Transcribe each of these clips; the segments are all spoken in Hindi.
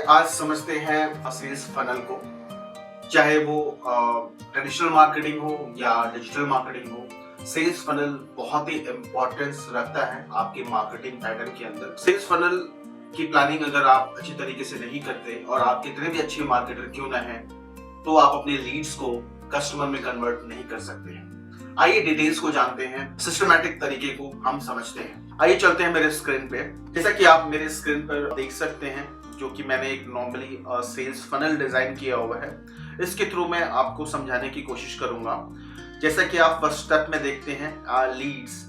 आज समझते हैं सेल्स फनल को, चाहे वो ट्रेडिशनल मार्केटिंग हो या डिजिटल मार्केटिंग हो। सेल्स फनल बहुत ही इंपॉर्टेंस रखता है आपके मार्केटिंग पैटर्न के अंदर। सेल्स फनल की प्लानिंग अगर आप अच्छी तरीके से नहीं करते और आप कितने भी अच्छे मार्केटर क्यों ना हैं, तो आप अपने लीड्स को कस्टमर में कन्वर्ट नहीं कर सकते हैं। आइए डिटेल्स को जानते हैं, सिस्टमैटिक तरीके को हम समझते हैं। आइए चलते हैं मेरे स्क्रीन पे। जैसा कि आप मेरे स्क्रीन पर देख सकते हैं, जो कि मैंने एक नॉर्मली सेल्स फनल डिजाइन किया हुआ है। इसके थ्रू मैं आपको समझाने की कोशिश करूंगा। जैसा कि आप फर्स्ट स्टेप में देखते हैं लीड्स।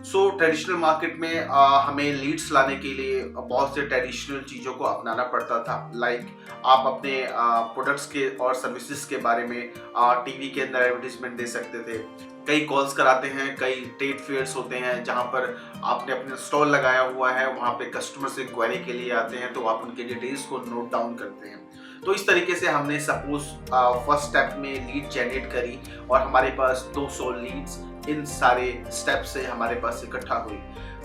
सो ट्रेडिशनल मार्केट में हमें लीड्स लाने के लिए बहुत से ट्रेडिशनल चीज़ों को अपनाना पड़ता था। लाइक आप अपने प्रोडक्ट्स के और सर्विसेज के बारे में टीवी के अंदर एडवर्टीजमेंट दे सकते थे। कई कॉल्स कराते हैं, कई ट्रेड फेयर्स होते हैं जहां पर आपने अपने स्टॉल लगाया हुआ है, वहां पे कस्टमर्स इंक्वायरी के लिए आते हैं, तो आप उनके डिटेल्स को नोट डाउन करते हैं। तो इस तरीके से हमने सपोज फर्स्ट स्टेप में लीड जनरेट करी और हमारे पास 200 लीड्स इन सारे स्टेप से हमारे पास इकट्ठा हुई।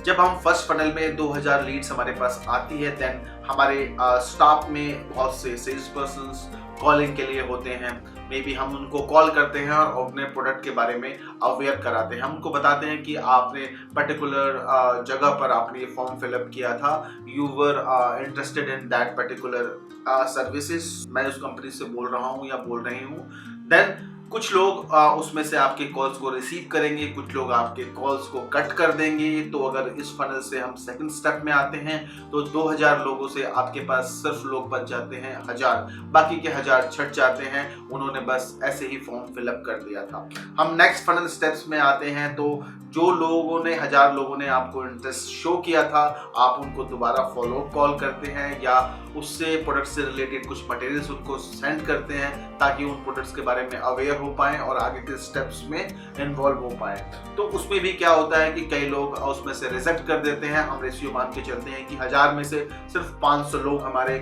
जब हम फर्स्ट फनल में 2000 लीड्स हमारे पास आती है, देन हमारे स्टाफ में बहुत से सेल्स पर्सन्स कॉलिंग के लिए होते हैं। मे बी हम उनको कॉल करते हैं और अपने प्रोडक्ट के बारे में अवेयर कराते हैं। हम उनको बताते हैं कि आपने पर्टिकुलर जगह पर आपने ये फॉर्म फिलअप किया था, you were interested in that particular services. मैं उस कंपनी से बोल रहा हूँ या बोल रही हूँ। देन कुछ लोग उसमें से आपके कॉल्स को रिसीव करेंगे, कुछ लोग आपके कॉल्स को कट कर देंगे। तो अगर इस फनल से हम सेकंड स्टेप में आते हैं तो 2000 लोगों से आपके पास सिर्फ लोग बच जाते हैं 1000, बाकी के 1000 छट जाते हैं। उन्होंने बस ऐसे ही फॉर्म फिलअप कर दिया था। हम नेक्स्ट फनल स्टेप्स में आते हैं, तो जो लोगों ने 1000 लोगों ने आपको इंटरेस्ट शो किया था, आप उनको दोबारा फॉलो कॉल करते हैं या उससे प्रोडक्ट से रिलेटेड कुछ मटेरियल्स उनको सेंड करते हैं ताकि उन प्रोडक्ट्स के बारे में अवेयर हो पाए और आगे के स्टेप्स में इन्वॉल्व हो पाए। तो उसमें भी क्या होता है कि कई लोग उसमें से रिजेक्ट कर देते हैं। हम रेशियो मान के चलते हैं कि 1000 में से सिर्फ 500 लोग हमारे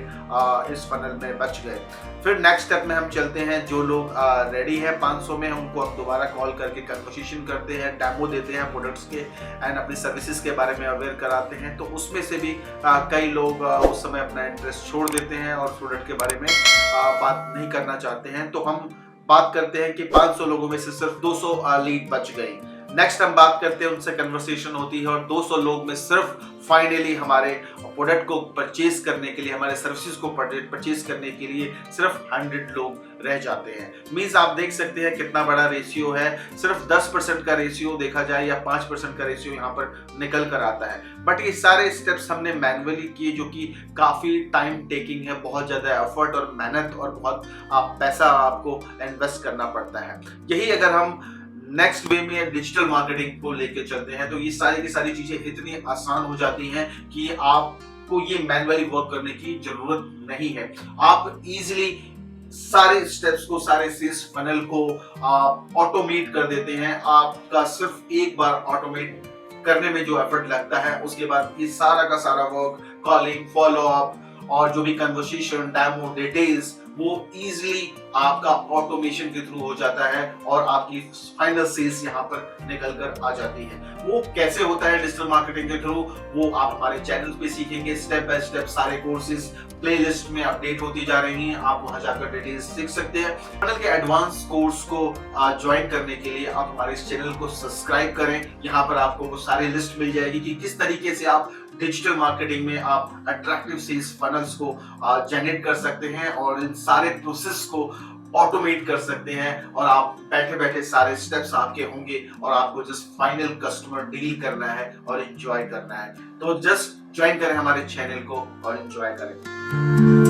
इस फनल में बच गए। फिर नेक्स्ट स्टेप में हम चलते हैं, जो लोग रेडी है 500 में, उनको हम दोबारा कॉल करके कन्वर्सेशन करते हैं, डेमो देते हैं प्रोडक्ट्स के एंड अपनी सर्विसेज के बारे में अवेयर कराते हैं। तो उसमें से भी कई लोग उस समय अपना इंटरेस्ट छोड़ देते हैं और प्रोडक्ट के बारे में बात नहीं करना चाहते हैं। तो हम बात करते हैं कि 500 लोगों में से सिर्फ 200 लीड बच गई। नेक्स्ट हम बात करते हैं, उनसे कन्वर्सेशन होती है और 200 लोग में सिर्फ फाइनली हमारे प्रोडक्ट को परचेज करने के लिए, हमारे सर्विसेज को परचेज करने के लिए सिर्फ 100 लोग रह जाते हैं। मींस आप देख सकते हैं कितना बड़ा रेशियो है। सिर्फ 10% का रेशियो देखा जाए या 5% का रेशियो यहाँ पर निकल कर आता है। बट ये सारे स्टेप्स हमने मैन्युअली किए, जो कि काफी टाइम टेकिंग है, बहुत ज्यादा एफर्ट और मेहनत और बहुत पैसा आपको इन्वेस्ट करना पड़ता है। यही अगर हम नेक्स्ट वे में डिजिटल मार्केटिंग को लेके चलते हैं तो ये सारी की सारी चीजें इतनी आसान हो जाती हैं कि आपको ये मैन्युअली वर्क करने की जरूरत नहीं है। आप इजीली सारे स्टेप्स को, सारे सेल्स फनल को ऑटोमेट कर देते हैं। आपका सिर्फ एक बार ऑटोमेट करने में जो एफर्ट लगता है, उसके बाद ये सारा का सारा वर्क, कॉलिंग, फॉलो अप और जो भी कन्वर्सेशन, डेमो, डिटेल्स, वो इजीली आपका ऑटोमेशन के थ्रू हो जाता है और आपकी फाइनल सेल्स यहाँ पर निकल कर आ जाती है। वो कैसे होता है डिजिटल मार्केटिंग के थ्रू, वो आप हमारे चैनल पे सीखेंगे। स्टेप बाय स्टेप सारे कोर्सेज प्लेलिस्ट में अपडेट होती जा रही हैं, आप वहां जाकर डिटेल्स सीख सकते हैं। फनल के एडवांस कोर्स को ज्वाइन करने के लिए आप हमारे इस चैनल को सब्सक्राइब करें। यहाँ पर आपको वो सारी लिस्ट मिल जाएगी कि किस तरीके से आप डिजिटल मार्केटिंग में आप अट्रैक्टिव सेल्स फनल्स को जनरेट कर सकते हैं और इन सारे प्रोसेस को ऑटोमेट कर सकते हैं और आप बैठे बैठे सारे स्टेप्स आपके होंगे और आपको जस्ट फाइनल कस्टमर डील करना है और एंजॉय करना है। तो जस्ट ज्वाइन करें हमारे चैनल को और एंजॉय करें।